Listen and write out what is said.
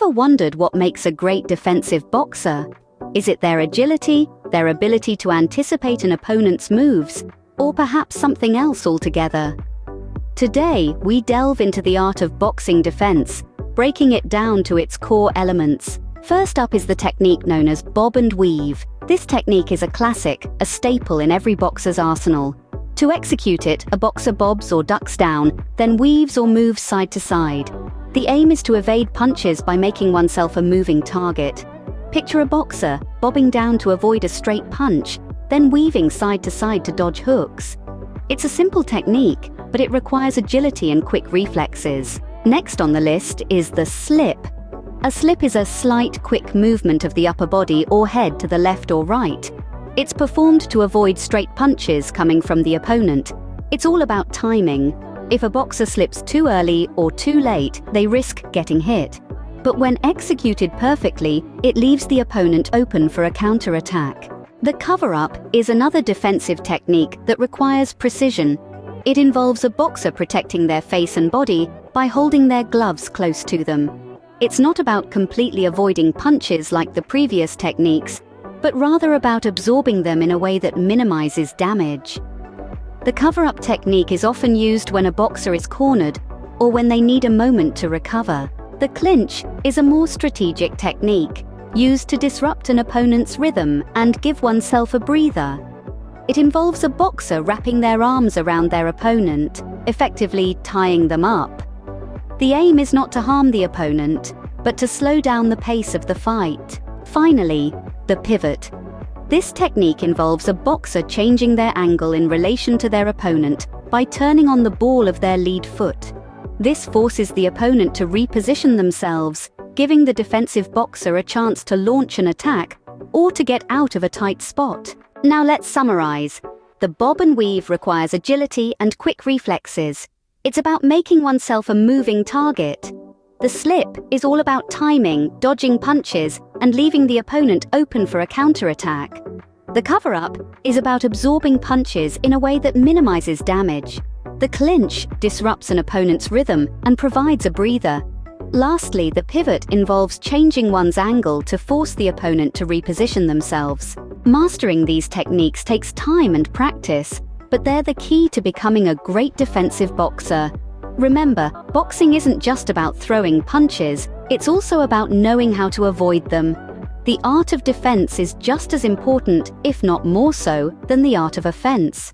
ever wondered what makes a great defensive boxer? Is it their agility, their ability to anticipate an opponent's moves, or perhaps something else altogether? Today, we delve into the art of boxing defense, breaking it down to its core elements. First up is the technique known as bob and weave. This technique is a classic, a staple in every boxer's arsenal. To execute it, a boxer bobs or ducks down, then weaves or moves side to side. The aim is to evade punches by making oneself a moving target. Picture a boxer bobbing down to avoid a straight punch, then weaving side to side to dodge hooks. It's a simple technique, but it requires agility and quick reflexes. Next on the list is the slip. A slip is a slight, quick movement of the upper body or head to the left or right. It's performed to avoid straight punches coming from the opponent. It's all about timing. If a boxer slips too early or too late, they risk getting hit. But when executed perfectly, it leaves the opponent open for a counter-attack. The cover-up is another defensive technique that requires precision. It involves a boxer protecting their face and body by holding their gloves close to them. It's not about completely avoiding punches like the previous techniques, but rather about absorbing them in a way that minimizes damage. The cover-up technique is often used when a boxer is cornered or when they need a moment to recover. The clinch is a more strategic technique, used to disrupt an opponent's rhythm and give oneself a breather. It involves a boxer wrapping their arms around their opponent, effectively tying them up. The aim is not to harm the opponent, but to slow down the pace of the fight. Finally, the pivot. This technique involves a boxer changing their angle in relation to their opponent by turning on the ball of their lead foot. This forces the opponent to reposition themselves, giving the defensive boxer a chance to launch an attack or to get out of a tight spot. Now let's summarize. The bob and weave requires agility and quick reflexes. It's about making oneself a moving target. The slip is all about timing, dodging punches, and leaving the opponent open for a counterattack. The cover-up is about absorbing punches in a way that minimizes damage. The clinch disrupts an opponent's rhythm and provides a breather. Lastly, the pivot involves changing one's angle to force the opponent to reposition themselves. Mastering these techniques takes time and practice, but they're the key to becoming a great defensive boxer. Remember, boxing isn't just about throwing punches, it's also about knowing how to avoid them. The art of defense is just as important, if not more so, than the art of offense.